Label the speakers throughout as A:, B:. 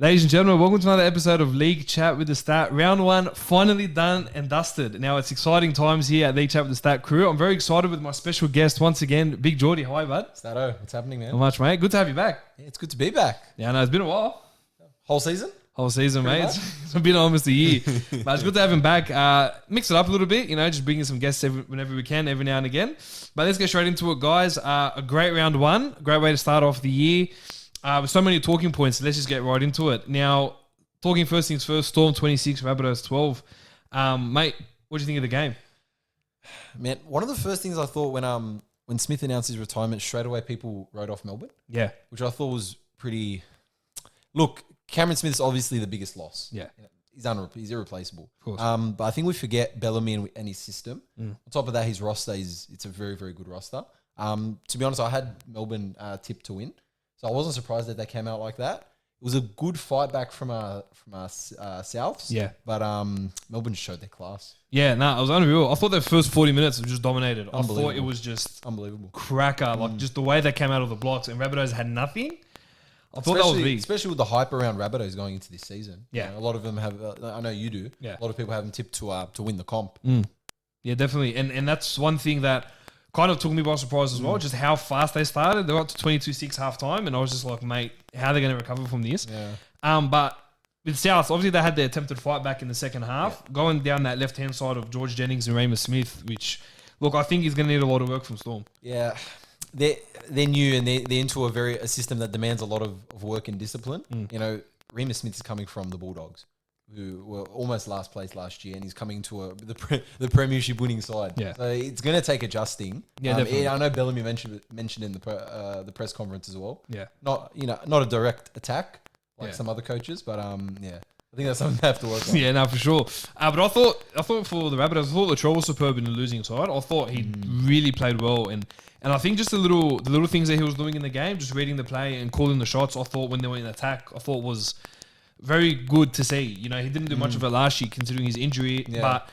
A: Ladies and gentlemen, welcome to another episode of League Chat with the Stat. Round one, finally done and dusted. Now, it's exciting times here at League Chat with the Stat crew. I'm very excited with my special guest once again, Big Geordie. How are you, bud?
B: Stato, what's happening, man?
A: Not much, mate. Good to have you back.
B: Yeah, it's good to be back.
A: Yeah, I know. It's been a while.
B: Whole season?
A: Whole season,
B: Pretty
A: mate.
B: much.
A: It's been almost a year. But it's good to have him back. Mix it up a little bit, just bringing some guests whenever we can, every now and again. But let's get straight into it, guys. A great round one. Great way to start off the year. With so many talking points, let's just get right into it. Now, talking first things first, Storm 26, Rabbitohs 12. Mate, what do you think of the game?
B: Man, one of the first things I thought when Smith announced his retirement, straight away people wrote off Melbourne.
A: Yeah.
B: Which I thought was pretty... Look, Cameron Smith's obviously the biggest loss.
A: Yeah.
B: He's irreplaceable.
A: Of course.
B: But I think we forget Bellamy and his system. On top of that, his roster it's a very, very good roster. To be honest, I had Melbourne tipped to win. So I wasn't surprised that they came out like that. It was a good fight back from our Souths.
A: Yeah.
B: But Melbourne showed their class.
A: Yeah, it was unreal. I thought their first 40 minutes were just dominated. I
B: Unbelievable.
A: thought it was just
B: Unbelievable.
A: cracker. Like, just the way they came out of the blocks and Rabbitohs had nothing. I thought that was big.
B: Especially with the hype around Rabbitohs going into this season.
A: Yeah.
B: You know, a lot of them have, I know you do.
A: Yeah.
B: A lot of people have them tipped to win the comp.
A: Yeah, definitely. And that's one thing that kind of took me by surprise as well, just how fast they started. They got to 22-6 halftime, and I was just like, mate, how are they going to recover from this?
B: Yeah.
A: But with South, obviously they had their attempted fight back in the second half, going down that left-hand side of George Jennings and Raymond Smith, which, look, I think he's going to need a lot of work from Storm.
B: Yeah. They're new and they're into a system that demands a lot of work and discipline. You know, Remus Smith is coming from the Bulldogs, who were almost last place last year, and he's coming to the premiership winning side.
A: Yeah.
B: So it's going to take adjusting.
A: Yeah, definitely.
B: I know Bellamy mentioned in the press conference as well.
A: Yeah.
B: Not a direct attack like
A: Yeah.
B: some other coaches, but yeah. I think that's something they have to work on.
A: Yeah, no, for sure. But I thought for the Rabbitohs, I thought Latrell was superb in the losing side. I thought he really played well, and I think just the little things that he was doing in the game, just reading the play and calling the shots. I thought when they were in attack, I thought was very good to see. You know, he didn't do much of it last year considering his injury, but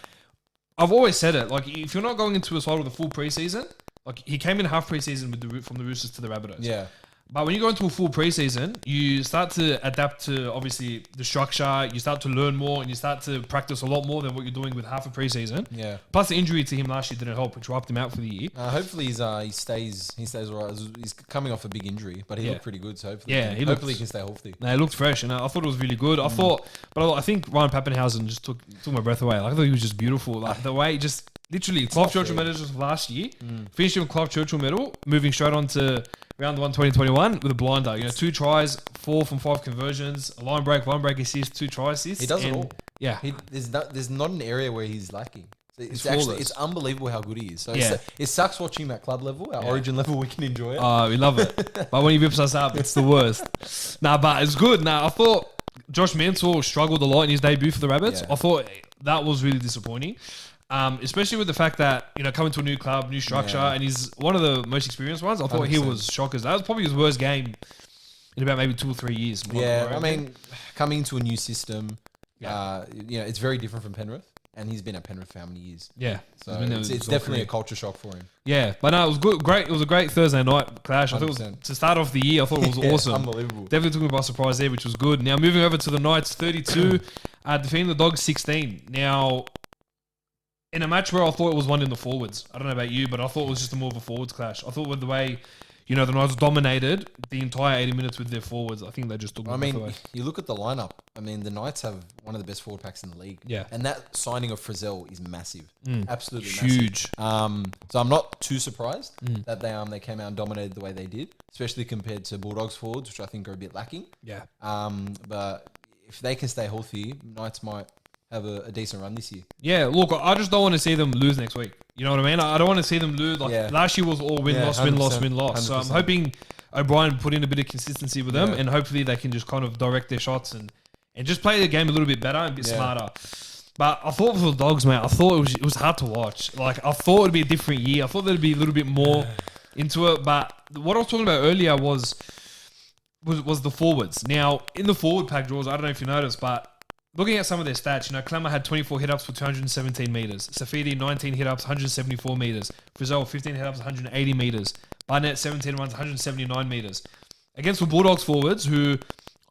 A: I've always said it. Like, if you're not going into a side with a full preseason, like he came in half preseason from the Roosters to the Rabbitohs.
B: Yeah.
A: But when you go into a full preseason, you start to adapt to, obviously, the structure. You start to learn more and you start to practice a lot more than what you're doing with half a preseason.
B: Yeah.
A: Plus, the injury to him last year didn't help, which wiped him out for the year.
B: Hopefully he stays all right. He's coming off a big injury, but he looked pretty good. So hopefully, he can stay healthy.
A: No, he looked fresh, and I thought it was really good. I think Ryan Pappenhausen just took my breath away. Like, I thought he was just beautiful. Like, the way just literally Clive Churchill medal just last year, finished with Clive Churchill medal, moving straight on to round 1 2021 with a blinder. 2 tries, 4 from 5 conversions, a line break assist, 2 try assists.
B: He does it all.
A: Yeah.
B: There's not an area where he's lacking. It's unbelievable how good he is. So it sucks watching him at club level, at Origin level. We can enjoy it.
A: Oh, we love it. But when he rips us up, it's the worst. But it's good. I thought Josh Mansour struggled a lot in his debut for the Rabbits.
B: Yeah.
A: I thought that was really disappointing. Especially with the fact that, coming to a new club, new structure, and he's one of the most experienced ones. I thought
B: 100%.
A: he was shockers. That was probably his worst game in about maybe 2 or 3 years.
B: I mean, coming into a new system, it's very different from Penrith, and he's been at Penrith for how many years?
A: Yeah.
B: So it's definitely a culture shock for him.
A: Yeah, but no, it was good. Great. It was a great Thursday night clash. I thought it was, to start off the year, I thought it was awesome.
B: Unbelievable.
A: Definitely took me by surprise there, which was good. Now, moving over to the Knights, 32, defeating the Dogs, 16. Now, in a match where I thought it was won in the forwards. I don't know about you, but I thought it was just more of a forwards clash. I thought with the way, the Knights dominated the entire 80 minutes with their forwards. I think they just took me away.
B: You look at the lineup. I mean, the Knights have one of the best forward packs in the league.
A: Yeah.
B: And that signing of Frizzell is massive. Absolutely
A: huge.
B: Massive. So I'm not too surprised that they came out and dominated the way they did, especially compared to Bulldogs forwards, which I think are a bit lacking.
A: Yeah.
B: But if they can stay healthy, Knights might have a decent run this year.
A: Yeah, look, I just don't want to see them lose next week. You know what I mean? I don't want to see them lose. Last year was all win-loss,
B: 100%.
A: So I'm hoping O'Brien put in a bit of consistency with them, and hopefully they can just kind of direct their shots and just play the game a little bit better and a bit smarter. But I thought for the Dogs, mate, I thought it was hard to watch. Like, I thought it'd be a different year. I thought there'd be a little bit more into it. But what I was talking about earlier was the forwards. Now, in the forward pack draws, I don't know if you noticed, but looking at some of their stats, Clemmer had 24 hit-ups for 217 metres. Safidi, 19 hit-ups, 174 metres. Frizzell, 15 hit-ups, 180 metres. Barnett, 17 runs, 179 metres. Against the Bulldogs forwards, who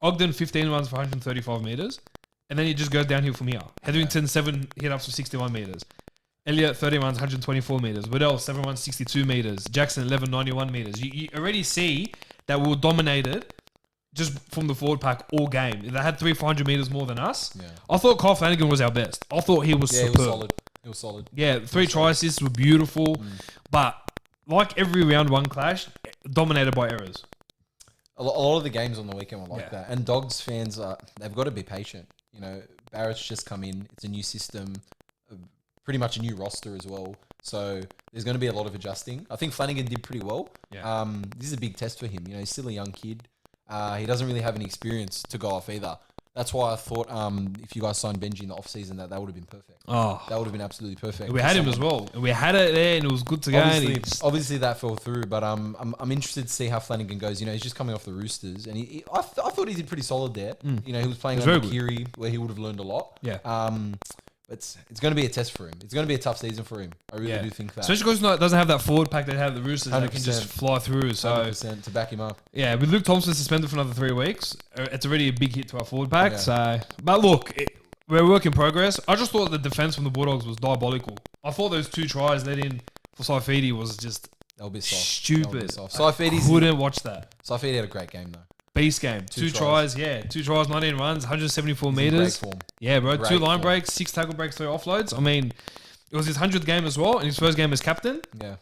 A: Ogden 15 runs for 135 meters, and then it just goes downhill from here. Hetherington 7 hit ups for 61 meters. Elliott 30 runs 124 meters. Waddell 7 runs 62 meters. Jackson 11 91 meters. You already see that we were dominated just from the forward pack all game. They had 300 meters more than us.
B: Yeah.
A: I thought Kyle Flanagan was our best. I thought he was superb.
B: He was solid. It was solid.
A: Yeah, 3 try assists were beautiful, but like every round one clash, dominated by errors.
B: A lot of the games on the weekend were like that. And Dogs fans, they've got to be patient. You know, Barrett's just come in. It's a new system, pretty much a new roster as well. So there's going to be a lot of adjusting. I think Flanagan did pretty well.
A: Yeah.
B: This is a big test for him. You know, he's still a young kid. He doesn't really have any experience to go off either. That's why I thought if you guys signed Benji in the offseason, that would have been perfect.
A: Oh,
B: that would have been absolutely perfect.
A: We had him as well. We had it there, and it was good to go.
B: Obviously, that fell through, but I'm interested to see how Flanagan goes. You know, he's just coming off the Roosters, and I thought he did pretty solid there. You know, he was playing under Kiri, where he would have learned a lot.
A: Yeah.
B: It's going to be a test for him. It's going to be a tough season for him. I really do think that.
A: Especially because it doesn't have that forward pack they have the Roosters that can just fly through. So
B: 100% to back him up.
A: Yeah, with Luke Thompson suspended for another 3 weeks, it's already a big hit to our forward pack. So, but look, we're a work in progress. I just thought the defense from the Bulldogs was diabolical. I thought those 2 tries let in for Saifidi was just stupid.
B: Saifidi
A: couldn't watch that.
B: Saifidi had a great game though.
A: Beast game. 2 tries, 2 tries, 19 runs, 174 meters.
B: Great form.
A: Yeah, bro.
B: Great
A: 2 line
B: form.
A: breaks, 6 tackle breaks, 3 offloads. I mean, it was his 100th game as well, and his first game as captain.
B: Yeah.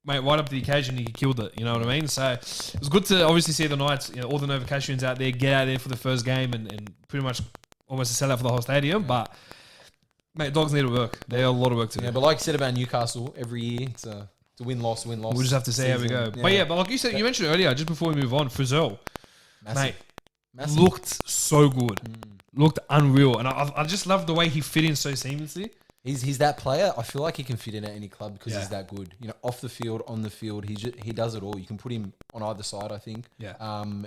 A: Mate, right up to the occasion, he killed it. You know what I mean? So it was good to obviously see the Knights, all the Novocastrians out there, get out there for the first game and pretty much almost a sellout for the whole stadium. Yeah. But, mate, Dogs need to work. They have a lot of work to do.
B: Yeah, but like you said about Newcastle, every year it's a win-loss, win-loss.
A: We'll just have to see how we go. Yeah. But like you said, you mentioned earlier, just before we move on, Frizzell. Mate. Massive. Looked so good. Looked unreal. And I just love the way he fit in so seamlessly.
B: He's that player. I feel like he can fit in at any club because he's that good. You know, off the field, on the field, he does it all. You can put him on either side, I think.
A: Yeah.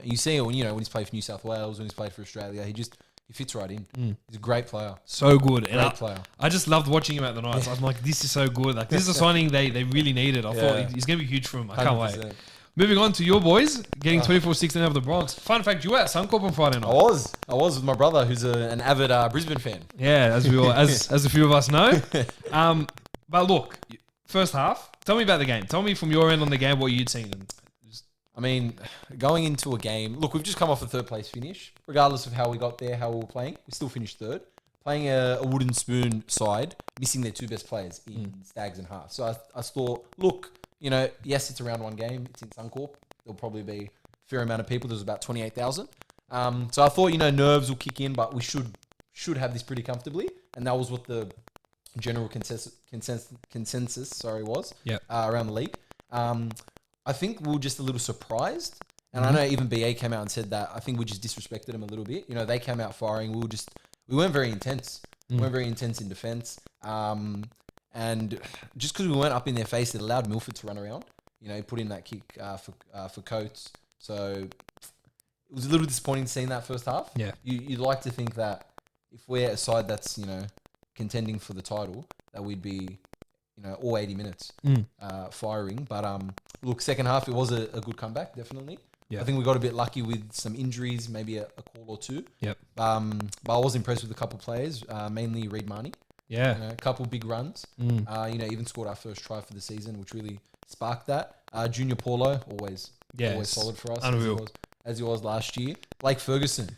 B: You see it when he's played for New South Wales, when he's played for Australia. He fits right in. He's a great player.
A: So good.
B: Great player.
A: I just loved watching him at the Knights. I'm like, this is so good. Like, this is a signing they really needed. I thought he's going to be huge for him. I can't
B: 100%.
A: wait. Moving on to your boys, getting 24-16 over the Bronx. Fun fact, you were at Suncorp on Friday night.
B: I was with my brother, who's an avid Brisbane fan.
A: Yeah, as we all, as a few of us know. But look, first half, tell me about the game. Tell me from your end on the game what you'd seen.
B: I mean, going into a game, look, we've just come off a 3rd place finish. Regardless of how we got there, how we were playing, we still finished 3rd. Playing a wooden spoon side, missing their 2 best players in Stags and Half. So I thought, look, you know, yes, it's a round 1 game. It's in Suncorp. There'll probably be a fair amount of people. There's about 28,000. So I thought, nerves will kick in, but we should have this pretty comfortably. And that was what the general consensus was around the league. I think we were just a little surprised. And I know even BA came out and said that. I think we just disrespected them a little bit. You know, they came out firing. We weren't very intense. We weren't very intense in defense. And just because we weren't up in their face, it allowed Milford to run around. You know, he put in that kick for Coates. So it was a little disappointing seeing that first half.
A: Yeah.
B: You'd like to think that if we're a side that's, contending for the title, that we'd be, all 80 minutes firing. But look, second half, it was a good comeback, definitely. Yeah. I think we got a bit lucky with some injuries, maybe a call or 2.
A: Yep.
B: But I was impressed with a couple of players, mainly Reid Marnie.
A: Yeah.
B: A couple big runs. Even scored our first try for the season, which really sparked that. Junior Paulo, always solid for us.
A: Unreal.
B: As he was last year. Blake Ferguson,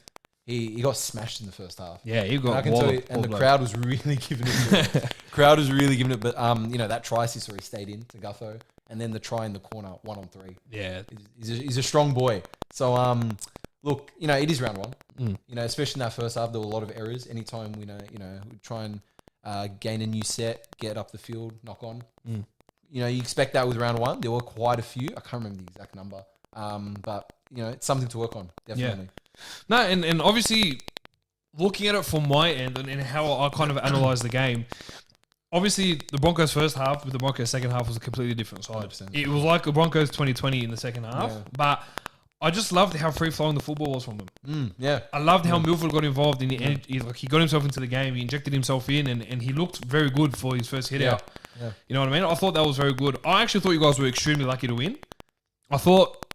B: he got smashed in the first half.
A: Yeah, he got.
B: And I can tell you, and the crowd was really giving it. But that try assist where he stayed in to Gutho, and then the try in the corner, 1-on-3.
A: Yeah,
B: he's a strong boy. So look, it is round 1. Especially in that first half, there were a lot of errors. Anytime we try and gain a new set, get up the field, knock on. You expect that with round 1. There were quite a few. I can't remember the exact number. But it's something to work on, definitely.
A: Yeah. No, and obviously looking at it from my end and how I kind of analyze the game, obviously the Broncos first half with the Broncos second half was a completely different side. 100%. It was like a Broncos 2020 in the second half, but I just loved how free-flowing the football was from them. I loved how Milford got involved in the end. He got himself into the game. He injected himself in, and he looked very good for his first hit out. Yeah. You know what I mean? I thought that was very good. I actually thought you guys were extremely lucky to win. I thought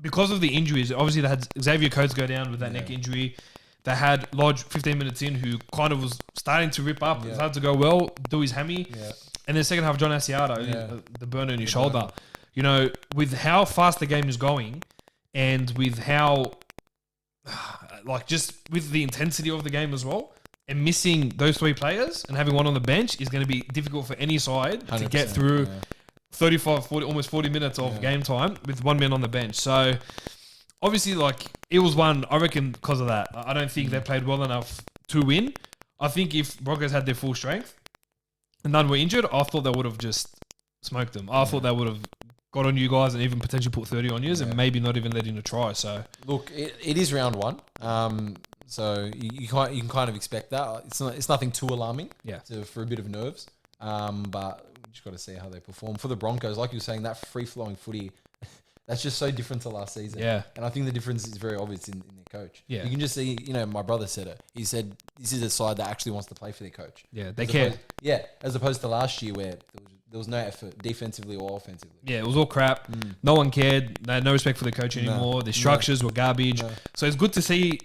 A: because of the injuries, obviously they had Xavier Coates go down with that neck injury. They had Lodge 15 minutes in, who kind of was starting to rip up. It started to go well, do his hammy. Yeah. And then second half, John Asiata, the burner in his shoulder. You know, with how fast the game is going and with how, like, just with the intensity of the game as well, and missing those three players and having one on the bench is going to be difficult for any side to get through 35, 40, almost 40 minutes of game time with one man on the bench. So, obviously, like, it was one, I reckon, because of that. I don't think they played well enough to win. I think if Broncos had their full strength and none were injured, I thought they would have just smoked them. I thought they would have got on you guys and even potentially put 30 on you and maybe not even let in a try. So, look,
B: it is round one. So you can kind of expect that. It's nothing too alarming. For a bit of nerves. But we just got to see how they perform. For the Broncos, like you were saying, that free flowing footy, that's just so different to last season. Yeah. And I think the difference is very obvious in their coach. Yeah. You can just see, my brother said it. He said this is a side that actually wants to play for their coach.
A: Yeah, they care.
B: As opposed to last year where there was no effort defensively or offensively.
A: Yeah, it was all crap. No one cared. They had no respect for the coach anymore. The structures were garbage. So it's good to see.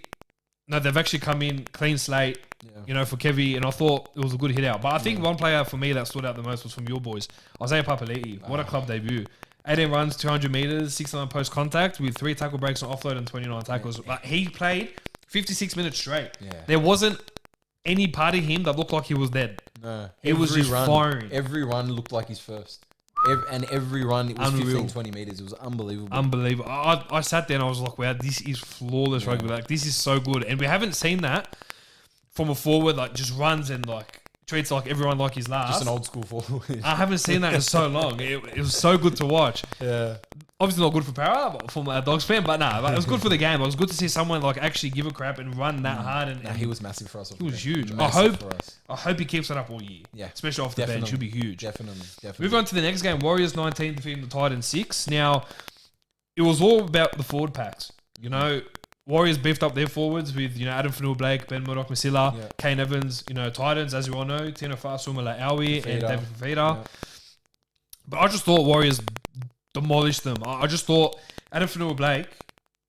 A: No, they've actually come in clean slate, for Kevy, and I thought it was a good hit out. But I think one player for me that stood out the most was from your boys, Isaiah Papali'i. What a club debut. 18 runs, 200 metres, 69 post contact with 3 tackle breaks on offload and 29 tackles. But he played 56 minutes straight. Yeah. There wasn't any part of him that looked like he was dead. No. It was just firing.
B: Every run looked like his first. Every run, it was 15, 20 metres. It was unbelievable.
A: Unbelievable. I sat there and I was like, wow, this is flawless rugby. Like, this is so good. And we haven't seen that from a forward, like, just runs and, like, treats like everyone like his last.
B: Just an old school forward.
A: I haven't seen that in so long. It was so good to watch. Yeah. Obviously not good for Para, from a Dogs fan, but no, it was good for the game. It was good to see someone like actually give a crap and run that hard. And
B: he was massive for us.
A: He was huge. I hope he keeps it up all year. Yeah, especially off the bench, he'll be huge.
B: Definitely.
A: Move on to the next game. Warriors 19 defeating the Titans 6. Now, it was all about the forward packs. Warriors beefed up their forwards with, Adam Fanua-Blake, Ben Murdoch-Masila, Kane Evans, Titans, as you all know, Tino Fa'asuamaleaui and David Fafita. Yeah. But I just thought Warriors demolished them. I just thought Adam Fanua-Blake,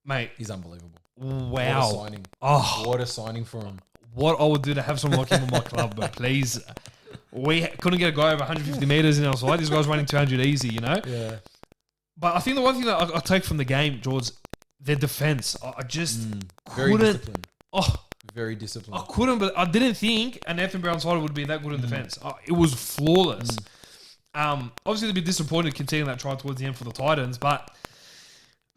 A: mate.
B: He's unbelievable.
A: Wow.
B: What a signing. Oh. What a signing for him.
A: What I would do to have someone like him in my club, but please. We couldn't get a guy over 150 metres in our side. This guy's running 200 easy, Yeah. But I think the one thing that I take from the game, George, their defense. I just
B: very disciplined. Very disciplined.
A: I couldn't, but I didn't think an Nathan Brown side would be that good in defense. It was flawless. Obviously, they'd be disappointed conceding that try towards the end for the Titans, but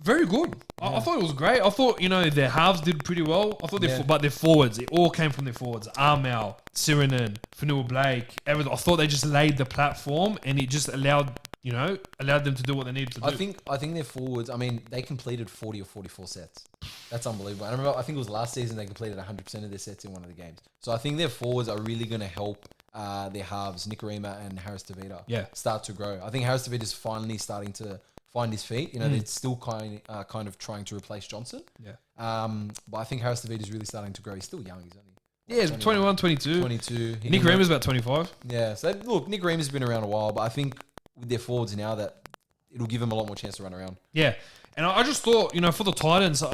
A: very good. I thought it was great. I thought, their halves did pretty well. I thought but their forwards, it all came from their forwards. Armel, Sirinen, Fanua-Blake, everything. I thought they just laid the platform and it just allowed them to do what they needed to do.
B: I think their forwards, they completed 40 or 44 sets. That's unbelievable. I think it was last season they completed 100% of their sets in one of the games. So I think their forwards are really going to help their halves, Nikorima and Harris Tavita, start to grow. I think Harris Tavita is finally starting to find his feet. They're still kind of trying to replace Johnson. Yeah. But I think Harris Tavita is really starting to grow. He's still young. He's only...
A: Yeah, he's 21, 22.
B: 22.
A: Nick Rima's about 25.
B: Yeah. So, look, Nick Rima's been around a while, but I think with their forwards now that it'll give them a lot more chance to run around.
A: Yeah. And I just thought, for the Titans,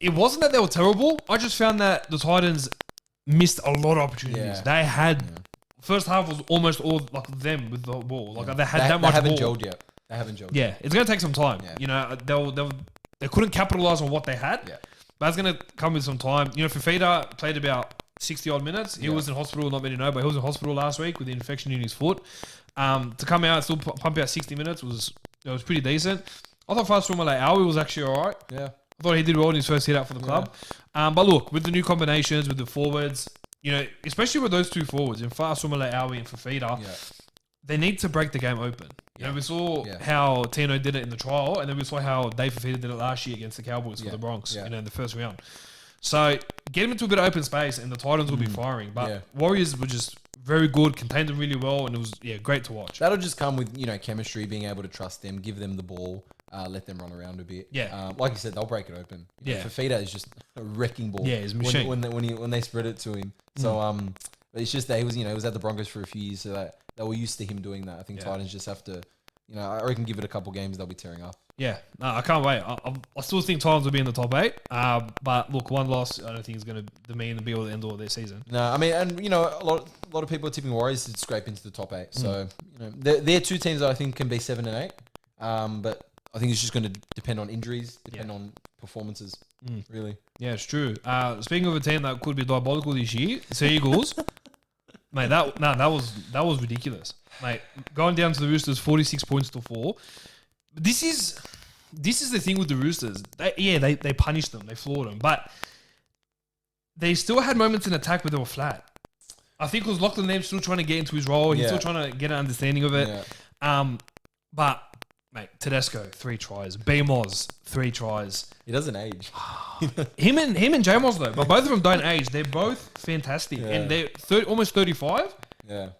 A: it wasn't that they were terrible. I just found that the Titans missed a lot of opportunities. Yeah. They had... First half was almost all like them with the ball. Like they had that much ball.
B: They haven't gelled yet.
A: Yeah. It's going to take some time. Yeah. They couldn't capitalize on what they had. Yeah. But it's going to come with some time. Fafita played about 60-odd minutes. He was in hospital, not many know, but he was in hospital last week with the infection in his foot. To come out and still pump out 60 minutes was pretty decent. I thought Fa'asuamaleaui was actually all right. Yeah. I thought he did well in his first hit out for the club. But look, with the new combinations, with the forwards, especially with those two forwards, in Fa'asuamaleaui and Fafita, they need to break the game open. We saw how Tino did it in the trial, and then we saw how Dave Fafita did it last year against the Cowboys for the Bronx, in the first round. So get them into a bit of open space, and the Titans will be firing. But Warriors were just very good, contained them really well, and it was great to watch.
B: That'll just come with chemistry, being able to trust them, give them the ball, let them run around a bit. Yeah, like you said, they'll break it open. Fafita is just a wrecking ball. Yeah, he's a machine when they spread it to him. So but it's just that he was at the Broncos for a few years, so that they were used to him doing that. I think Titans just have to I reckon give it a couple games, they'll be tearing up.
A: Yeah, no, I can't wait. I still think Titans will be in the top 8. But look, one loss, I don't think is going to demean the be all the end all of their season.
B: No, I mean, and a lot of people are tipping Warriors to scrape into the top 8. So they're two teams that I think can be 7 and 8. But I think it's just going to depend on injuries, depend on performances. Really.
A: Yeah, it's true. Speaking of a team that could be diabolical this year, it's the Eagles. Mate, that was ridiculous. Mate, going down to the Roosters, 46 points to 4. This is the thing with the Roosters. They punished them, they floored them, but they still had moments in attack where they were flat. I think it was Lachlan Lamb still trying to get into his role. He's still trying to get an understanding of it. Yeah. But mate, Tedesco 3 tries, BMOS 3 tries.
B: He doesn't age.
A: him and J-Moz though, but both of them don't age. They're both fantastic, and they're almost 35.
B: Yeah,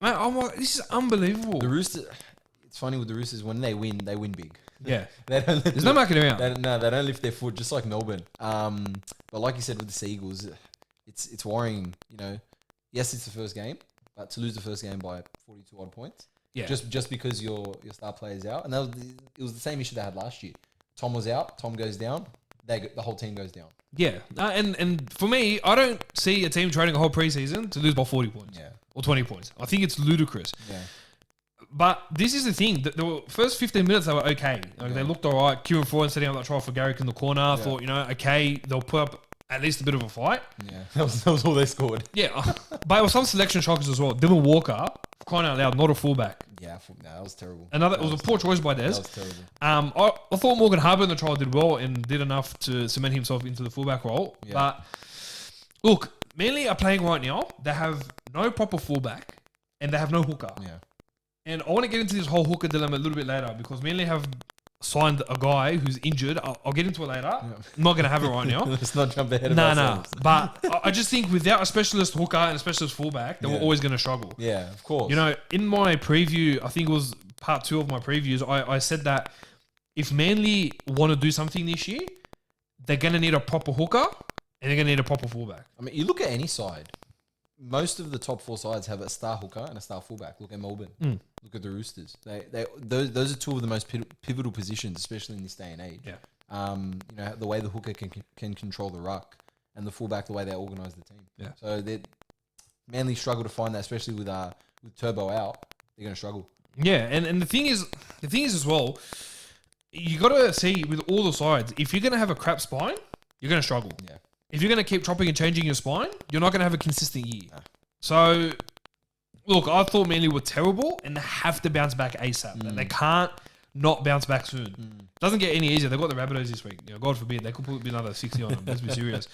A: mate, I'm like, this is unbelievable.
B: The Roosters. It's funny with the Roosters, when they win big.
A: Yeah.
B: There's
A: no mucking around.
B: They don't lift their foot, just like Melbourne. But like you said with the Seagulls, it's worrying. Yes, it's the first game, but to lose the first game by 42 odd points, just because your star player's out, and it was the same issue they had last year. Tom was out, Tom goes down, the whole team goes down. Yeah,
A: and for me, I don't see a team training a whole preseason to lose by 40 points or 20 points. I think it's ludicrous.
B: Yeah.
A: But this is the thing. The first 15 minutes, they were okay. They looked all right. Kieran Freund setting up that try for Garrick in the corner. I thought, okay, they'll put up at least a bit of a fight.
B: Yeah, that was all they scored.
A: Yeah, but it was some selection shockers as well. Dylan Walker, crying out loud, not a fullback.
B: Yeah, that was terrible.
A: It was a poor choice by Des.
B: That was terrible.
A: I thought Morgan Harbour in the trial did well and did enough to cement himself into the fullback role. Yeah. But look, Manly are playing right now. They have no proper fullback and they have no hooker.
B: Yeah.
A: And I want to get into this whole hooker dilemma a little bit later because Manly have signed a guy who's injured. I'll get into it later. Yeah. I'm not going to have it right now.
B: Let's not jump ahead of ourselves.
A: No. But I just think without a specialist hooker and a specialist fullback, they were always going to struggle.
B: Yeah, of course.
A: In my preview, I think it was part 2 of my previews, I said that if Manly want to do something this year, they're going to need a proper hooker and they're going to need a proper fullback.
B: I mean, you look at any side. Most of the top 4 sides have a star hooker and a star fullback. Look at Melbourne. Look at the Roosters. Those are 2 of the most pivotal positions, especially in this day and age.
A: Yeah.
B: The way the hooker can control the ruck, and the fullback the way they organise the team.
A: Yeah.
B: So they Manly struggle to find that, especially with Turbo out. They're going to struggle.
A: Yeah, and the thing is as well, you got to see with all the sides, if you're going to have a crap spine, you're going to struggle.
B: Yeah.
A: If you're going to keep chopping and changing your spine, you're not going to have a consistent year. No. So, look, I thought Manly were terrible and they have to bounce back ASAP. They can't not bounce back soon. Doesn't get any easier. They've got the Rabbitohs this week. God forbid, they could put another 60 on them. Let's be serious.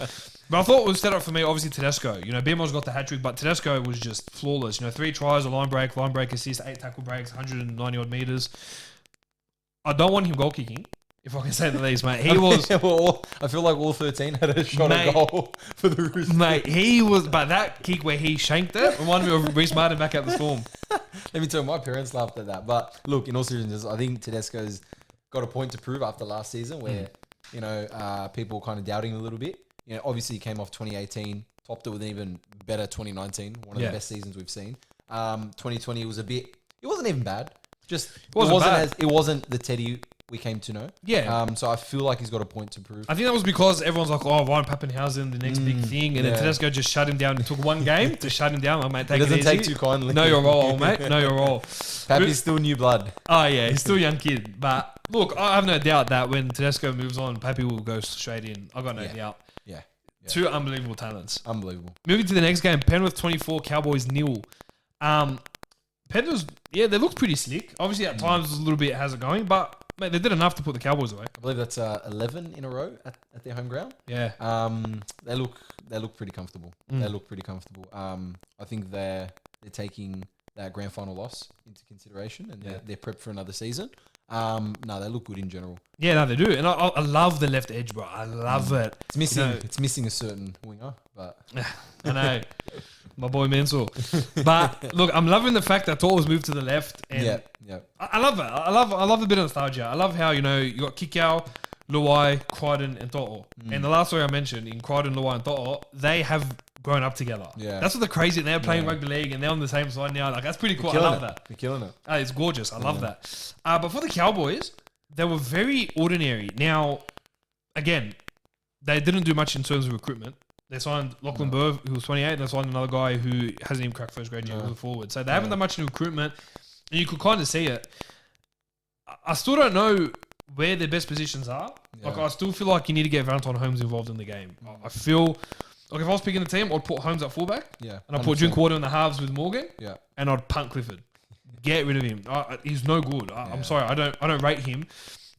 A: But I thought it was set up for me, obviously, Tedesco. BMO's got the hat-trick, but Tedesco was just flawless. 3 tries, a line break assist, 8 tackle breaks, 190 odd meters. I don't want him goal kicking. If I can say the least, mate. He was...
B: I feel like all 13 had a shot at goal for the Roosters.
A: Mate, he was... But that kick where he shanked it reminded me of Reece Martin back at the Storm.
B: Let me tell you, my parents laughed at that. But look, in all seriousness, I think Tedesco's got a point to prove after last season where, people were kind of doubting a little bit. Obviously he came off 2018, topped it with an even better 2019, one of the best seasons we've seen. 2020 was it wasn't even bad. Just it wasn't the Teddy we came to know.
A: Yeah.
B: So I feel like he's got a point to prove.
A: I think that was because everyone's like, Ryan Pappenhausen, the next big thing. And then Tedesco just shut him down. It took one game to shut him down. Like, mate, take it easy.
B: He doesn't take too kindly.
A: Know your role, mate. Know your role.
B: Pappy's still new blood.
A: Oh, yeah. He's still a young kid. But look, I have no doubt that when Tedesco moves on, Pappy will go straight in. I've got no doubt.
B: Yeah.
A: 2 unbelievable talents.
B: Unbelievable.
A: Moving to the next game, Penrith 24, Cowboys 0. Penrith, they looked pretty slick. Obviously, at times, it was a little bit how's it going, but mate, they did enough to put the Cowboys away.
B: I believe that's 11 in a row at their home ground.
A: Yeah.
B: They look pretty comfortable. They look pretty comfortable. I think they're taking that grand final loss into consideration and they're prepped for another season. No, they look good in general.
A: Yeah, no, they do. And I love the left edge, bro. I love it.
B: It's missing. It's missing a certain winger, but
A: I know. My boy Mansell. But look, I'm loving the fact that Tor was moved to the left. And I love it. I love the bit of nostalgia. I love how, you got Kikau, Luai, Crichton, and To'o. And the last story I mentioned in Crichton, Luai, and To'o, they have grown up together.
B: Yeah.
A: That's what the crazy. They're playing rugby league and they're on the same side now. Like that's pretty cool. I love that.
B: They're killing it.
A: It's gorgeous. I love that. But for the Cowboys, they were very ordinary. Now, again, they didn't do much in terms of recruitment. They signed Lachlan Burr, who was 28, and they signed another guy who hasn't even cracked first grade yet, who's a forward. So they haven't done much in recruitment, and you could kind of see it. I still don't know where their best positions are.
B: Yeah.
A: Like, I still feel like you need to get Valentine Holmes involved in the game. I feel like if I was picking a team, I'd put Holmes at fullback, and I'd put
B: 100%.
A: Drinkwater in the halves with Morgan, and I'd punt Clifford. Get rid of him. He's no good. I'm sorry. I don't rate him.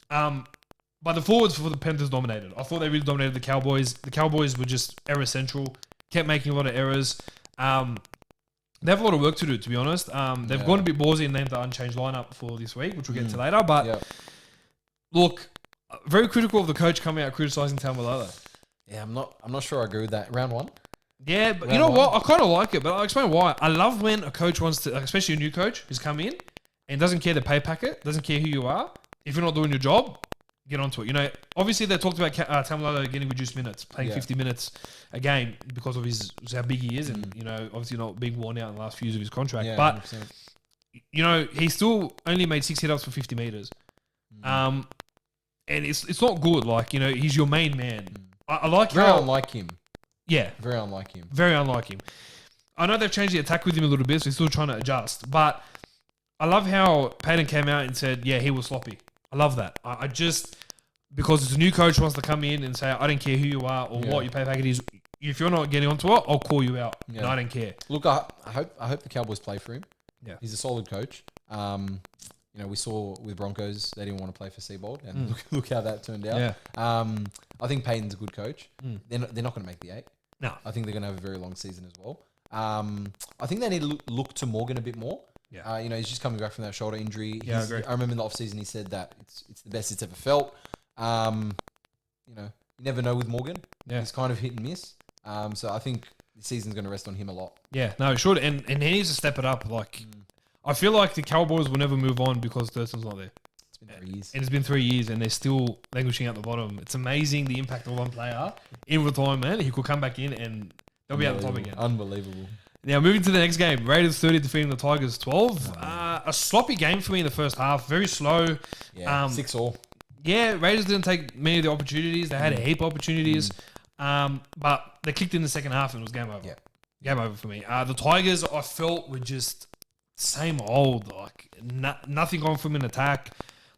A: But the forwards for the Panthers dominated. I thought they really dominated the Cowboys. The Cowboys were just error central. Kept making a lot of errors. They have a lot of work to do, to be honest. They've gone a bit ballsy and named the unchanged lineup for this week, which we'll get to later. But look, very critical of the coach coming out criticising Tamalolo.
B: Yeah, I'm not sure I agree with that. Round one.
A: Yeah, but you know what? I kind of like it, but I'll explain why. I love when a coach wants to, especially a new coach who's come in and doesn't care the pay packet, doesn't care who you are. If you're not doing your job, get onto it. You know, obviously they talked about Tamalolo getting reduced minutes, playing 50 minutes a game because of how big he is, and you know, obviously not being worn out in the last few years of his contract.
B: Yeah,
A: but
B: 100%.
A: you know, he still only made 6 hit-ups for 50 meters, and it's not good. Like, you know, he's your main man. I like
B: Very
A: how
B: unlike him.
A: Yeah,
B: Very unlike him.
A: very unlike him. I know they've changed the attack with him a little bit, so he's still trying to adjust. But I love how Payton came out and said, yeah, he was sloppy. I love that. I just, because it's a new coach wants to come in and say, I don't care who you are or what your pay packet is. If you're not getting onto it, I'll call you out.
B: Yeah.
A: And I don't care.
B: Look, I hope the Cowboys play for him.
A: Yeah.
B: He's a solid coach. You know, we saw with Broncos, they didn't want to play for Seabold, and look how that turned out.
A: Yeah.
B: I think Payton's a good coach. They're not going to make the 8.
A: No.
B: I think they're going to have a very long season as well. I think they need to look to Morgan a bit more.
A: Yeah.
B: You know, he's just coming back from that shoulder injury.
A: Yeah, I agree.
B: I remember in the offseason he said that it's the best it's ever felt. You know, you never know with Morgan.
A: Yeah.
B: He's kind of hit and miss. So I think the season's going to rest on him a lot.
A: Yeah, no, it should. And he needs to step it up. Like, I feel like the Cowboys will never move on because Thurston's not there.
B: It's been 3 years.
A: And it's been 3 years and they're still languishing at the bottom. It's amazing the impact of one player in retirement. He could come back in and they'll be at the top again.
B: Unbelievable.
A: Now, moving to the next game. Raiders 30 defeating the Tigers 12. A sloppy game for me in the first half. Very slow.
B: Yeah, 6-all.
A: Yeah, Raiders didn't take many of the opportunities. They had a heap of opportunities. But they kicked in the second half and it was game over.
B: Yeah.
A: Game over for me. The Tigers, I felt, were just same old. Like, nothing on from an attack.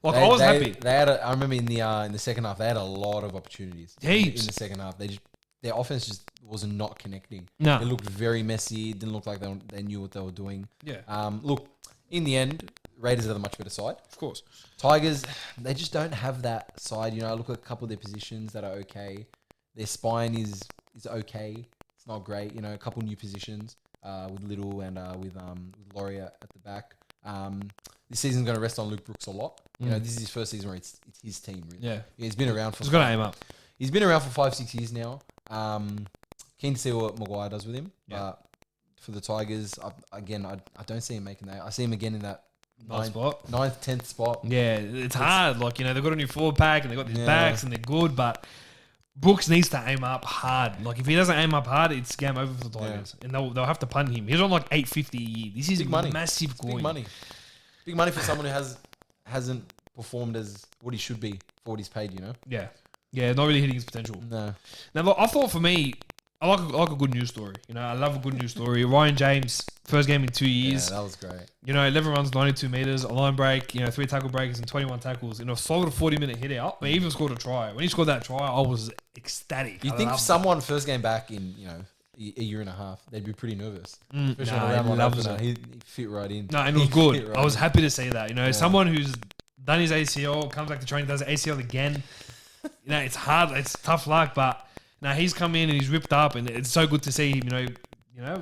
A: Like, I was happy.
B: They had. I remember in the second half, they had a lot of opportunities.
A: Heaps.
B: In the second half, their offense just was not connecting.
A: No.
B: It looked very messy. It didn't look like they knew what they were doing.
A: Yeah.
B: Look, in the end, Raiders are the much better side.
A: Of course.
B: Tigers, they just don't have that side. You know, I look at a couple of their positions that are okay. Their spine is okay. It's not great. You know, a couple new positions with Little and with Lauria at the back. This season's going to rest on Luke Brooks a lot. You know, this is his first season where it's his team, really.
A: Yeah.
B: He's been around for...
A: He's got to aim up.
B: He's been around for 5-6 years now. Keen to see what Maguire does with him.
A: Yeah.
B: But for the Tigers, I don't see him making that. I see him again in that
A: Ninth spot.
B: 9th, 10th spot.
A: Yeah, it's hard. Like, you know, they've got a new forward pack and they've got these backs and they're good, but Brooks needs to aim up hard. Like, if he doesn't aim up hard, it's game over for the Tigers. And they'll have to punt him. He's on like $850 a year. This is
B: Big money.
A: Massive coin.
B: Big money. Big money for someone who hasn't performed as what he should be for what he's paid, you know?
A: Yeah. Yeah, not really hitting his potential.
B: No.
A: Now, look, I thought for me, I like a good news story. You know, I love a good news story. Ryan James, first game in 2 years.
B: Yeah, that was great.
A: You know, 11 runs, 92 meters, a line break, 3 tackle breaks and 21 tackles in a solid 40-minute hit out. He even scored a try. When he scored that try, I was ecstatic.
B: You think someone first game back in, a year and a half, they'd be pretty nervous. Especially on a round one opener. He fit right in.
A: No, and it was good. I was happy to see that. You know, someone who's done his ACL, comes back to training, does the ACL again. It's hard. It's tough luck, but now he's come in and he's ripped up, and it's so good to see him.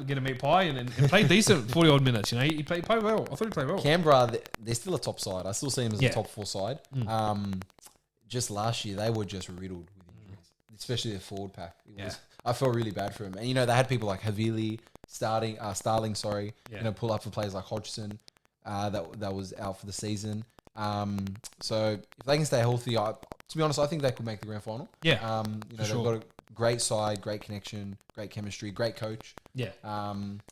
A: Get a meat pie and play decent 40 odd minutes. He played well. I thought he played well.
B: Canberra, they're still a top side. I still see him as a top 4 side. Just last year, they were just riddled with injuries, especially their forward pack. I felt really bad for him. And they had people like Havili Starling, pull up for players like Hodgson, that was out for the season. So if they can stay healthy, to be honest, I think they could make the grand final.
A: Yeah.
B: They've got a great side, great connection, great chemistry, great coach.
A: Yeah.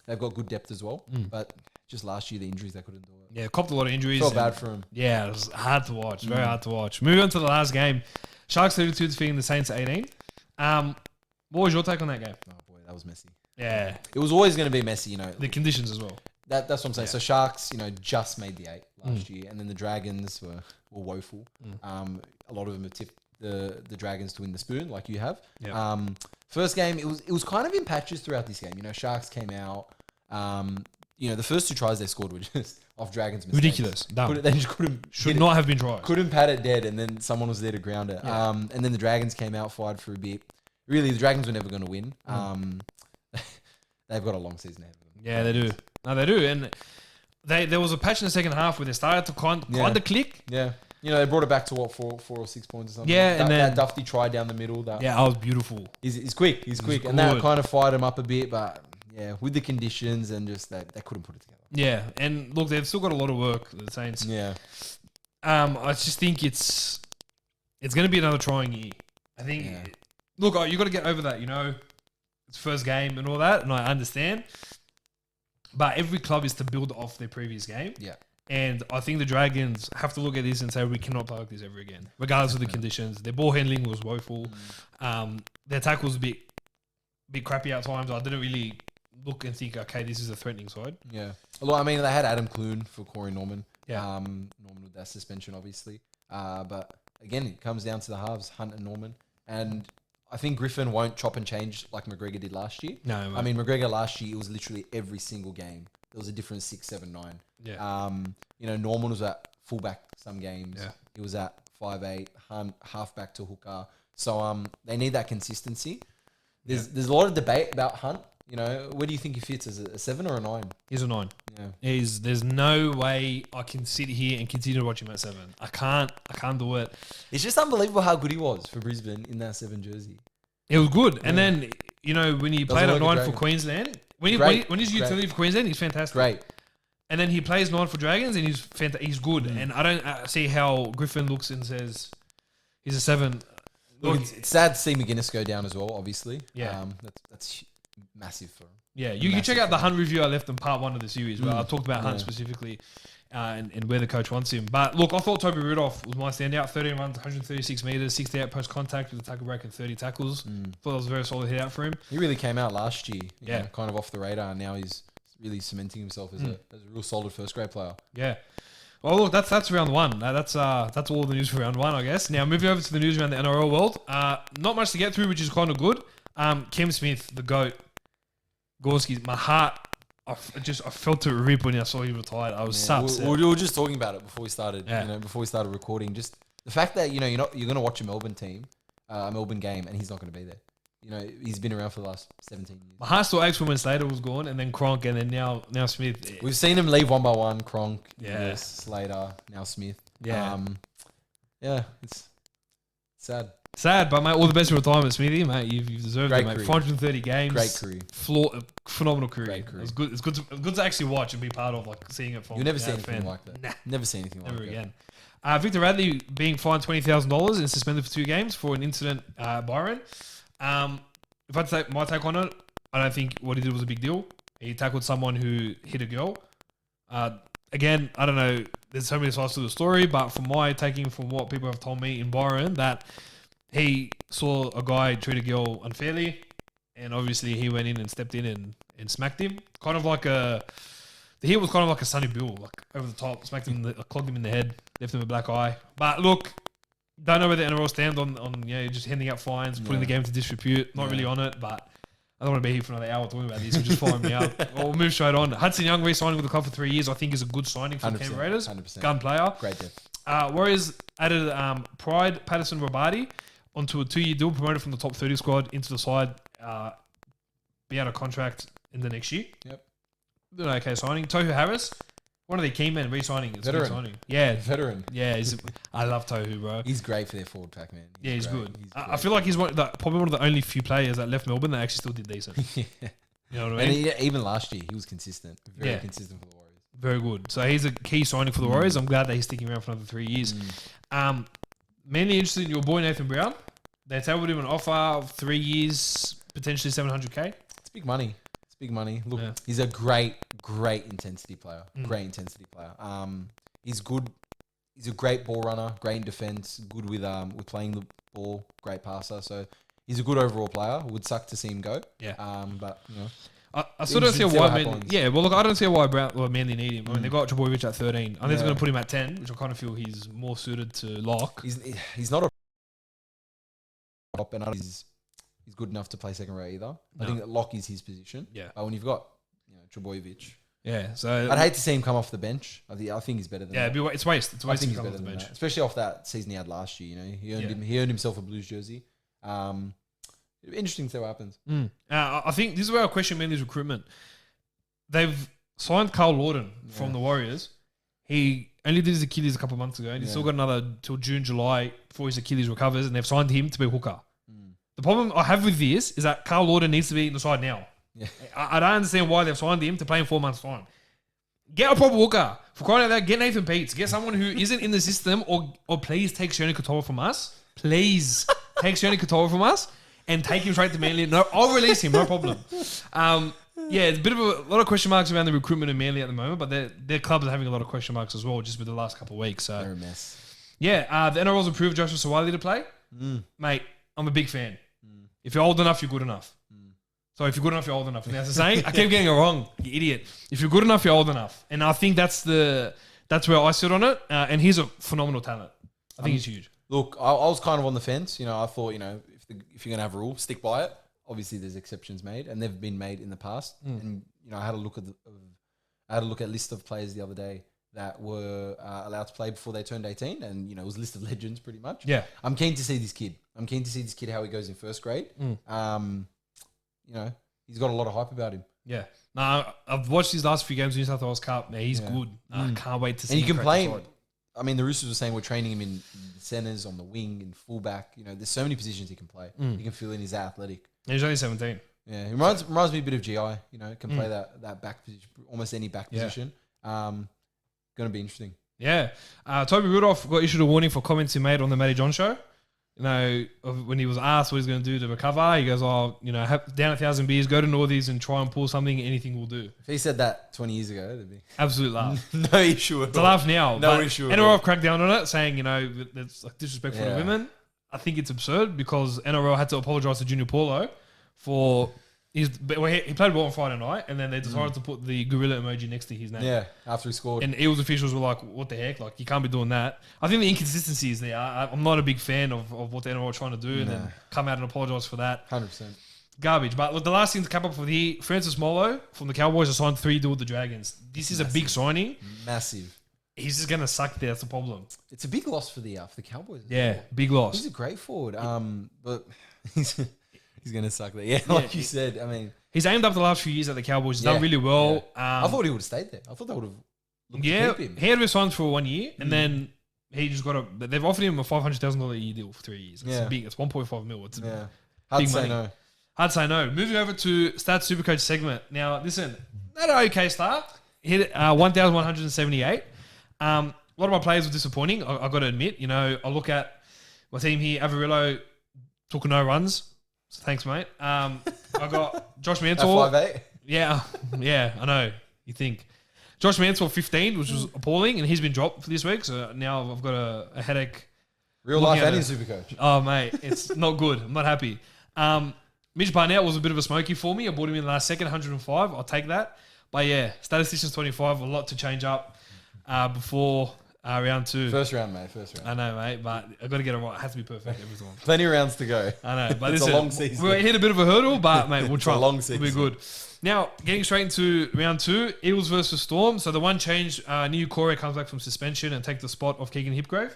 B: They've got good depth as well. But just last year, the injuries, they couldn't do it.
A: Yeah, copped a lot of injuries.
B: Felt bad for him.
A: Yeah, it was hard to watch. Very hard to watch. Moving on to the last game. Sharks 32 defeating the Saints 18. What was your take on that game?
B: Oh, boy, that was messy.
A: Yeah.
B: It was always going to be messy,
A: The conditions as well.
B: That's what I'm saying. So Sharks, just made the 8 last year. And then the Dragons were woeful. A lot of them have tipped the Dragons to win the spoon, like you have.
A: Yeah.
B: First game, it was kind of in patches throughout this game. Sharks came out. The first 2 tries they scored were just off Dragons' mistakes.
A: Ridiculous.
B: They just couldn't.
A: Should not have been tried.
B: Couldn't pat it dead, and then someone was there to ground it.
A: Yeah.
B: And then the Dragons came out, fired for a bit. Really, the Dragons were never going to win. They've got a long season ahead of them.
A: Yeah, they do. No, they do. And there was a patch in the second half where they started to kind of click.
B: Yeah. They brought it back to 4 or 6 points or something.
A: Yeah, and then
B: that Duffy try down the middle.
A: That was beautiful.
B: He's quick. He's quick, and that kind of fired him up a bit. But yeah, with the conditions and just they couldn't put it together.
A: Yeah, and look, they've still got a lot of work. The Saints.
B: Yeah.
A: I just think it's going to be another trying year. I think.
B: Yeah.
A: Look, you got to get over that. It's first game and all that, and I understand. But every club is to build off their previous game.
B: Yeah.
A: And I think the Dragons have to look at this and say, we cannot play like this ever again, regardless of the conditions. Their ball handling was woeful. Their tackle was a bit crappy at times. I didn't really look and think, okay, this is a threatening side.
B: Yeah. Well, I mean, they had Adam Clune for Corey Norman.
A: Yeah.
B: Norman with that suspension, obviously. But again, it comes down to the halves, Hunt and Norman. And I think Griffin won't chop and change like McGregor did last year.
A: No,
B: I mean, McGregor last year, it was literally every single game. There was a different 6, 7, 9.
A: Yeah.
B: Norman was at fullback some games.
A: Yeah.
B: He was at 5'8", Hunt halfback to hooker. So they need that consistency. There's a lot of debate about Hunt. Where do you think he fits? As a 7 or a 9?
A: He's a 9.
B: Yeah.
A: There's no way I can sit here and continue to watch him at 7. I can't do it.
B: It's just unbelievable how good he was for Brisbane in that 7 jersey.
A: It was good. And then, when he played at 9 for Queensland, when he's utility for Queensland, he's fantastic.
B: Great.
A: And then he plays 9 for Dragons and he's good. And I don't see how Griffin looks and says he's a 7.
B: Look, it's sad to see McGuinness go down as well, obviously.
A: Yeah.
B: That's massive for him.
A: Yeah, you check out the Hunt review I left in part 1 of the series where I talked about Hunt specifically and where the coach wants him. But look, I thought Toby Rudolph was my standout. 13 runs, 136 metres, 68 post contact with a tackle break and 30 tackles. Thought that was a very solid hit out for him.
B: He really came out last year,
A: Yeah.
B: kind of off the radar, and now he's really cementing himself as a real solid first grade player.
A: Yeah. Well, look, that's round 1. That's all the news for round 1, I guess. Now, moving over to the news around the NRL world. Not much to get through, which is kind of good. Kim Smith, the GOAT, Gorski, my heart, I felt it rip when I saw he retired. I was so upset.
B: We were just talking about it before we started.
A: Yeah.
B: Before we started recording, just the fact that you're going to watch a Melbourne team, a Melbourne game, and he's not going to be there. He's been around for the last 17 years.
A: My heart still aches when Slater was gone, and then Cronk, and then now Smith.
B: We've seen him leave one by one. Cronk,
A: Yeah.
B: Slater, now Smith.
A: Yeah.
B: It's sad.
A: Sad, but mate, all the best in retirement, Smithy, mate. You've deserved
B: Great
A: it, mate.
B: career.
A: 430 games.
B: Great career.
A: Phenomenal career.
B: Great career.
A: It's good to actually watch and be part of, like seeing it from.
B: You'll never see
A: a
B: anything
A: fan.
B: like that.
A: Nah,
B: Never see anything like
A: never
B: that.
A: again. Victor Radley being fined $20,000 and suspended for 2 games for an incident at Byron. If I take my take on it, I don't think what he did was a big deal. He tackled someone who hit a girl. Again, I don't know. There's so many sides to the story, but from my taking from what people have told me in Byron, that he saw a guy treat a girl unfairly, and obviously he went in and stepped in and smacked him. Kind of like the hit was kind of like a Sonny Bill, like over the top, smacked him, clogged him in the head, left him a black eye. But look, don't know where the NRL stand on just handing out fines, putting the game to disrepute. Not really on it, but I don't want to be here for another hour talking about this. So just follow me up. We'll move straight on. Hudson Young re-signing with the club for 3 years, I think is a good signing for the Canberra Raiders.
B: 100%.
A: Gun player.
B: Great depth.
A: Warriors added Pride Patterson Robati onto a 2-year deal, promoted from the top 30 squad into the side, be out of contract in the next year.
B: Yep.
A: An okay signing. Tohu Harris, one of their key men re-signing. It's a good signing. Yeah.
B: Veteran.
A: Yeah, I love Tohu, bro.
B: He's great for their forward pack, man.
A: He's good. I feel like he's probably one of the only few players that left Melbourne that actually still did decent.
B: Yeah.
A: You know what I mean?
B: And even last year, he was consistent. Very consistent for the Warriors.
A: Very good. So he's a key signing for the Warriors. I'm glad that he's sticking around for another 3 years. Mainly interested in your boy Nathan Brown. They tabled him an offer of 3 years, potentially $700K.
B: It's big money. It's big money. Look, he's a great intensity player. Great intensity player. He's good. He's a great ball runner, great in defense, good with playing the ball, great passer. So he's a good overall player. Would suck to see him go.
A: Yeah.
B: But you know,
A: I still don't see why. Well, look, I don't see why Manly need him. I mean, they got Trebojevic at 13. I think they're going to put him at 10, which I kind of feel he's more suited to Lock.
B: He's not a top, and he's good enough to play second row either. I think that Lock is his position.
A: Yeah.
B: But when you've got Trebojevic.
A: Yeah, so
B: I'd hate to see him come off the bench. I think he's better than that.
A: Yeah, it's waste. It's waste.
B: I think he's better than that, especially off that season he had last year. You know, he earned himself a Blues jersey. Interesting to see what happens.
A: I think this is where I question Manly's recruitment. They've signed Carl Lawton from the Warriors. He only did his Achilles a couple of months ago, and he's still got another till June, July before his Achilles recovers, and they've signed him to be a hooker. The problem I have with this is that Carl Lawton needs to be in the side now. Yeah. I don't understand why they've signed him to play in 4 months' time. Get a proper hooker. For crying out loud, get Nathan Peets. Get someone who isn't in the system, or please take Sione Katoa from us. Please take Sione Katoa from us and take him straight to Manly. No, I'll release him, no problem. It's a bit of a lot of question marks around the recruitment in Manly at the moment, but their club is having a lot of question marks as well, just with the last couple of weeks. So
B: they're a mess.
A: Yeah, the NRL's approved Joshua Sawali to play. Mate, I'm a big fan. If you're old enough, you're good enough. So if you're good enough, you're old enough. And that's the saying. I keep getting it wrong, you idiot. If you're good enough, you're old enough. And I think that's where I sit on it. And he's a phenomenal talent. I think he's huge.
B: Look, I was kind of on the fence. You know, I thought, if you're gonna have a rule, stick by it. Obviously, there's exceptions made, and they've been made in the past. And I had a look at a list of players the other day that were allowed to play before they turned 18, and it was a list of legends pretty much.
A: Yeah,
B: I'm keen to see this kid. How he goes in first grade. He's got a lot of hype about him.
A: Yeah. No, I've watched his last few games in New South Wales Cup. Yeah, he's good. I can't wait to see him.
B: And he can play. I mean, the Roosters were saying we're training him in centres, on the wing, in fullback. There's so many positions he can play. He can fill in. He's athletic.
A: And he's only 17.
B: Yeah, he reminds me a bit of GI. Can play that back position, almost any back position. Going to be interesting.
A: Yeah. Toby Rudolph got issued a warning for comments he made on the Matty John show. When he was asked what he's going to do to recover, he goes, down 1,000 beers, go to Northies and try and pull something, anything will do.
B: If he said that 20 years ago, it'd be...
A: Absolute laugh.
B: No issue at all.
A: It's a laugh now.
B: No issue at all.
A: NRL have cracked down on it, saying, it's like disrespectful to women. I think it's absurd because NRL had to apologise to Junior Paulo for... he played well on Friday night, and then they decided to put the gorilla emoji next to his name.
B: Yeah, after he scored.
A: And Eels officials were like, what the heck? Like, you can't be doing that. I think the inconsistency is there. I'm not a big fan of what the NRL are trying to do and then come out and apologise for that.
B: 100%.
A: Garbage. But look, the last thing to cap up for Francis Molo from the Cowboys has signed 3 deals with the Dragons. This is a big signing.
B: Massive.
A: He's just going to suck there. That's the problem.
B: It's a big loss for the Cowboys.
A: Yeah, big loss.
B: He's a great forward. But he's going to suck there. Yeah, like you said. I mean...
A: He's aimed up the last few years at the Cowboys. He's done really well.
B: I thought he would have stayed there. I thought they would have looked to keep him.
A: He had been signed for 1 year, and then he just they've offered him a $500,000 a year deal for 3 years. It's big. It's 1.5 mil. It's
B: hard to say no.
A: Hard to say no. Moving over to Stats Supercoach segment. Now, listen, not an okay start. Hit 1,178. A lot of my players were disappointing. I got to admit. I look at my team here. Averillo took no runs. So thanks, mate. I got Josh Mansour.
B: 5'8".
A: Yeah, I know. You think. Josh Mansour 15, which was appalling, and he's been dropped for this week. So now I've got a headache.
B: Real life and in Supercoach.
A: Oh, mate, it's not good. I'm not happy. Mitch Barnett was a bit of a smoky for me. I bought him in the last second, 105. I'll take that. But yeah, Statisticians 25, a lot to change up before round 2.
B: First round, mate. First round.
A: I know, mate, but I've got to get it right. It has to be perfect every time.
B: Plenty of rounds to go.
A: I know, but
B: it's a long season.
A: We hit a bit of a hurdle, but mate, we'll try.
B: It's a long season.
A: We'll be good. Now, getting straight into round 2, Eagles versus Storm. So the one change, Niu Corey comes back from suspension and take the spot of Keegan Hipgrave.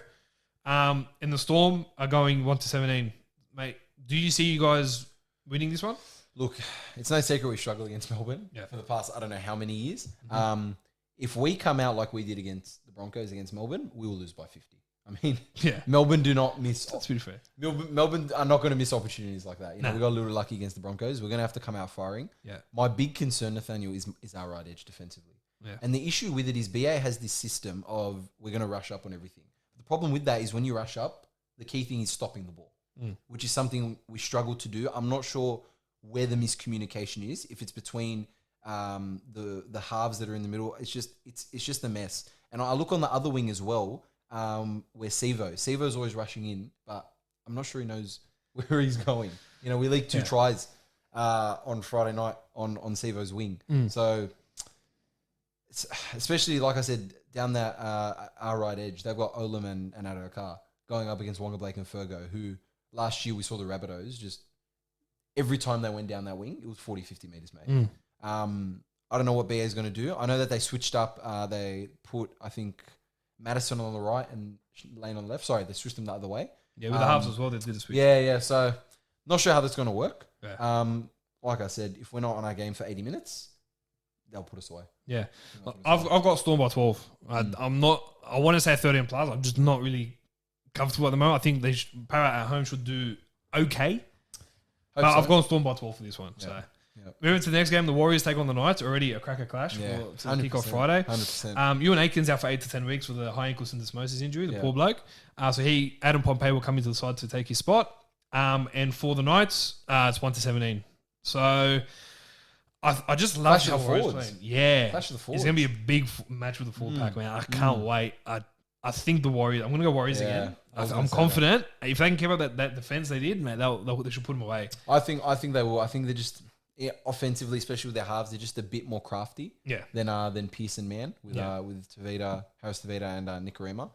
A: And the Storm are going 1-17. Mate, do you see you guys winning this one?
B: Look, it's no secret we struggle against Melbourne for the past, I don't know how many years. If we come out like we did against the Broncos against Melbourne, we will lose by 50. I mean, Melbourne do not miss.
A: That's pretty fair.
B: Melbourne are not going to miss opportunities like that. We got a little lucky against the Broncos. We're going to have to come out firing.
A: Yeah.
B: My big concern, Nathaniel, is our right edge defensively.
A: Yeah.
B: And the issue with it is BA has this system of we're going to rush up on everything. The problem with that is when you rush up, the key thing is stopping the ball, which is something we struggle to do. I'm not sure where the miscommunication is. If it's between the halves that are in the middle, it's just a mess. And I look on the other wing as well, where Sevo's always rushing in, but I'm not sure he knows where he's going. You know, we leaked 2 tries on Friday night on Sevo's wing. So, especially like I said, down that our right edge, they've got Olam and Adokar going up against Wonga Blake and Fergo, who last year we saw the Rabbitohs just every time they went down that wing, it was 40, 50 metres, mate. I don't know what BA is going to do. I know that they switched up. They put, I think, Madison on the right and Lane on the left. Sorry, they switched them the other way.
A: Yeah, with the halves as well, they did a switch.
B: Yeah. So, not sure how that's going to work.
A: Yeah.
B: Like I said, if we're not on our game for 80 minutes, they'll put us away.
A: Yeah. I've got Storm by 12. I'm not, I want to say 13 plus. I'm just not really comfortable at the moment. I think Parrot at home should do okay. But I've gone Storm by 12 for this one. Yeah. So. Yep. Moving to the next game, the Warriors take on the Knights. Already a cracker clash to kick off Friday.
B: 100%.
A: Ewan Aitken's out for 8 to 10 weeks with a high ankle syndesmosis injury, the poor bloke. So Adam Pompey will come into the side to take his spot. And for the Knights, it's 1 to 17. So I just love how Warriors playing. Yeah.
B: Clash of the forwards.
A: It's going to be a big match with the full pack, man. I can't wait. I think the Warriors, I'm going to go Warriors again. I'm confident. If they can keep up that defense they did, man, they should put them away.
B: I think they will. I think they're just... Yeah, offensively, especially with their halves, they're just a bit more crafty than Pearce and Mann with Tavita, Harris Tavita and Nicarima.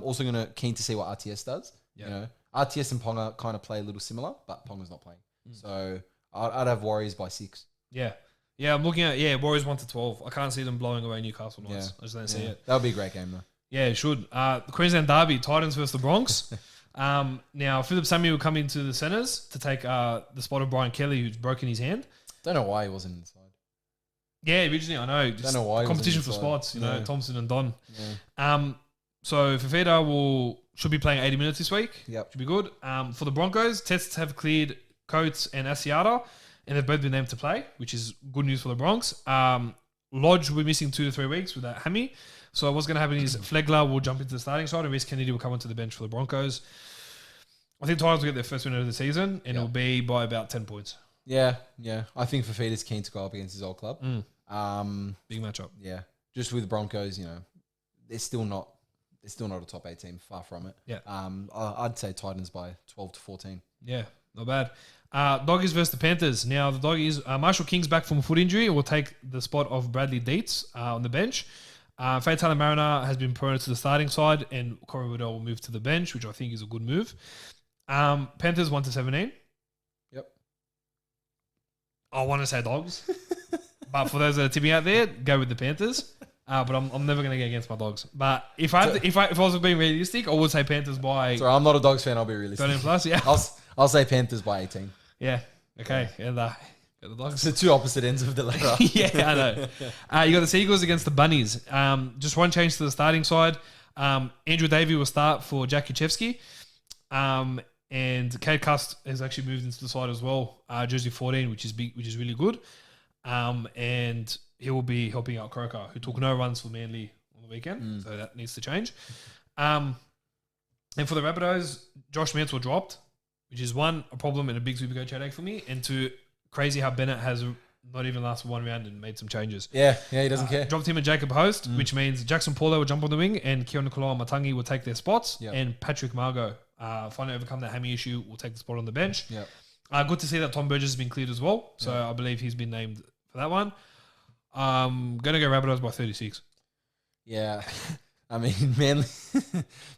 B: Also keen to see what RTS does. You know, RTS and Ponga kind of play a little similar, but Ponga's not playing. So I'd have Warriors by 6.
A: Yeah. I'm looking at Warriors 1 to 12. I can't see them blowing away Newcastle Knights. I just don't see it.
B: That would be a great game though.
A: Yeah, it should. The Queensland Derby, Titans versus the Bronx. Now Philip Samuel will come into the centres to take the spot of Brian Kelly, who's broken his hand.
B: Don't know why he wasn't inside.
A: Yeah, originally I know.
B: Don't know why.
A: Competition for spots, you know, Thompson and Don. So Fafita should be playing 80 minutes this week.
B: Yep.
A: Should be good. For the Broncos, tests have cleared Coates and Asiata, and they've both been named to play, which is good news for the Bronx. Lodge will be missing 2 to 3 weeks with that hammy. So what's going to happen is Flegler will jump into the starting side and Reece Kennedy will come onto the bench for the Broncos. I think Tigers will get their first win of the season, and it'll be by about 10 points.
B: Yeah. I think Fafita's keen to go up against his old club.
A: Big matchup.
B: Yeah. Just with Broncos, you know, they're still not a top 8 team, far from it.
A: Yeah.
B: I'd say Titans by 12 to 14.
A: Yeah, not bad. Doggies versus the Panthers. Now the Doggies, Marshall King's back from a foot injury, will take the spot of Bradley Dietz on the bench. Faye Mariner has been promoted to the starting side, and Corey Woodell will move to the bench, which I think is a good move. Panthers 1 to 17. I want to say Dogs, but for those that are tipping out there, go with the Panthers. But I'm never going to go against my Dogs. But if I was being realistic, I would say Panthers by.
B: Sorry, I'm not a Dogs fan. I'll be realistic.
A: 13 plus, yeah.
B: I'll say Panthers by 18.
A: Yeah. Okay. And the Dogs.
B: It's the two opposite ends of the ladder.
A: Yeah, I know. You got the Seagulls against the Bunnies. Just one change to the starting side. Andrew Davey will start for Jack Kuchevsky. And Cade Cust has actually moved into the side as well, jersey 14, which is big, which is really good. And he will be helping out Croker, who took no runs for Manly on the weekend, so that needs to change. And for the Rabbitohs, Josh Mansell dropped, which is one, a problem and a big Supercoach headache for me, and two, crazy how Bennett has not even lasted one round and made some changes.
B: Yeah, he doesn't care.
A: Dropped him and Jacob Host, which means Jackson Paulo will jump on the wing and Kieran Nicolau and Matangi will take their spots, and Patrick Margot, finally overcome that hammy issue, will take the spot on the bench. Good to see that Tom Burgess has been cleared as well, so I believe he's been named for that one. Going to go Rabbitohs by 36.
B: Yeah. I mean,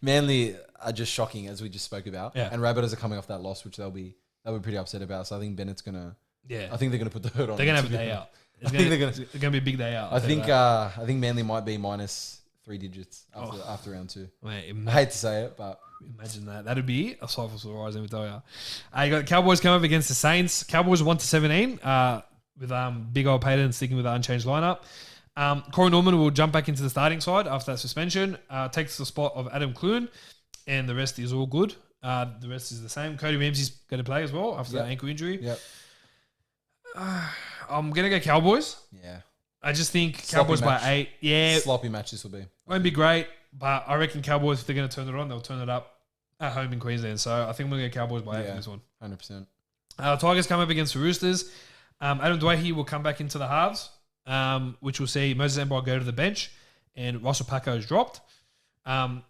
B: Manly are just shocking, as we just spoke about.
A: Yeah.
B: And Rabbitohs are coming off that loss, which they'll be pretty upset about. So I think Bennett's going to...
A: Yeah.
B: I think they're going to put the hurt on.
A: They're going to have a day out. It's going to be a big day out.
B: I think Manly might be minus 3 digits after round 2.
A: Mate,
B: I hate to say it, but...
A: Imagine that. That'd be a sight for sore eyes, let me tell you. You got the Cowboys coming up against the Saints. Cowboys 1 to 17 with big old Payton sticking with the unchanged lineup. Corey Norman will jump back into the starting side after that suspension. Takes the spot of Adam Clune, and the rest is all good. The rest is the same. Cody Ramsey's going to play as well after that ankle injury.
B: Yep.
A: I'm going to go Cowboys.
B: Yeah.
A: I just think
B: Sloppy
A: Cowboys
B: match.
A: by 8. Yeah,
B: Sloppy match this will be.
A: won't be great, but I reckon Cowboys, if they're going to turn it on, they'll turn it up at home in Queensland. So I think we're going to get Cowboys by 8 in this one.
B: 100%.
A: Tigers come up against the Roosters. Adam Dwyer will come back into the halves, which will see Moses Embar go to the bench, and Russell Paco is dropped. Now,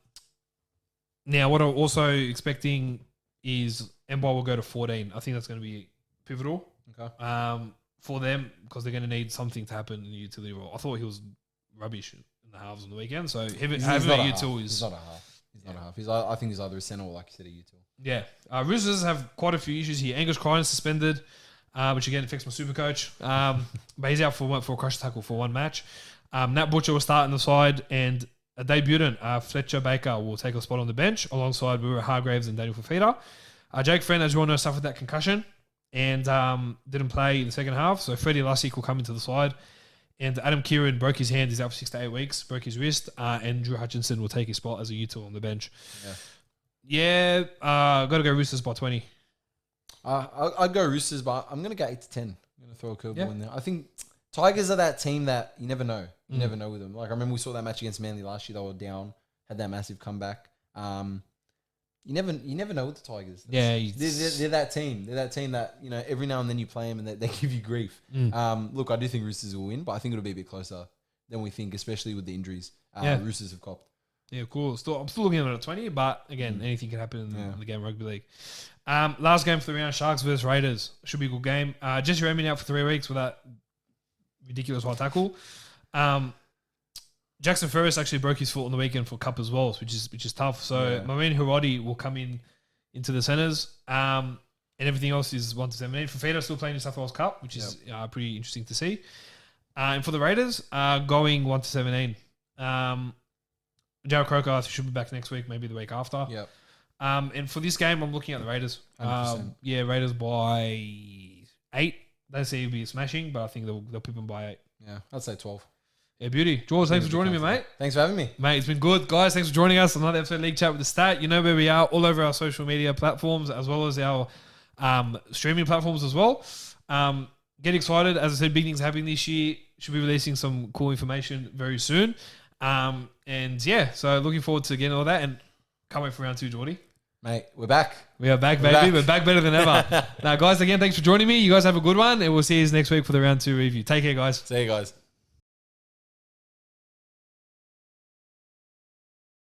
A: what I'm also expecting is Embar will go to 14. I think that's going to be pivotal for them because they're going to need something to happen in the utility role. I thought he was rubbish in the halves on the weekend, so having a util is...
B: He's not a half. He's not a half. I think he's either a centre or, like you said, a util.
A: Yeah. Roosters have quite a few issues here. Angus Crichton suspended, which again affects my super coach. But he's out for a crush tackle for one match. Nat Butcher will start on the side, and a debutant, Fletcher Baker, will take a spot on the bench alongside Wira Hargraves and Daniel Fafita. Jake Friend, as you all know, suffered that concussion and didn't play in the second half. So Freddie Lussick will come into the side. And Adam Kieran broke his hand. He's out for 6 to 8 weeks, broke his wrist. And Drew Hutchinson will take his spot as a util on the bench. Yeah, got to go Roosters by 20.
B: I'd go Roosters, but I'm going to go 8 to 10. I'm going to throw a curveball in there. I think Tigers are that team that you never know. You never know with them. Like, I remember we saw that match against Manly last year. They were down, had that massive comeback. You never know with the Tigers. They're that team. They're that team that, you know, every now and then you play them and they give you grief. Look, I do think Roosters will win, but I think it'll be a bit closer than we think, especially with the injuries. Roosters have copped. Yeah,
A: cool. I'm still looking at it at 20, but again, anything can happen in the game of rugby league. Last game for the round, Sharks versus Raiders. Should be a good game. Jesse Ramey out for 3 weeks with that ridiculous high tackle. Jackson Ferris actually broke his foot on the weekend for Cup as well, which is tough. So Maureen Hiroti will come into the centres, and everything else is 1 to 17. Fafita still playing in South Wales Cup, which is pretty interesting to see. And for the Raiders, going 1 to 17. Jarrod Croker should be back next week, maybe the week after.
B: Yep.
A: And for this game, I'm looking at the Raiders.
B: 100%.
A: Raiders by 8. They say it'll be a smashing, but I think they'll pip them by 8.
B: Yeah, I'd say 12.
A: Yeah, beauty. George, thanks for joining me, mate.
B: Thanks for having me.
A: Mate, it's been good. Guys, thanks for joining us on another episode of League Chat with the Stat. You know where we are, all over our social media platforms, as well as our streaming platforms as well. Get excited. As I said, big things happening this year. Should be releasing some cool information very soon. So looking forward to getting all that, and can't wait for round 2, Geordie.
B: Mate, we're back.
A: We are back, baby. We're back better than ever. Now, guys, again, thanks for joining me. You guys have a good one, and we'll see you next week for the round 2 review. Take care, guys.
B: See you guys.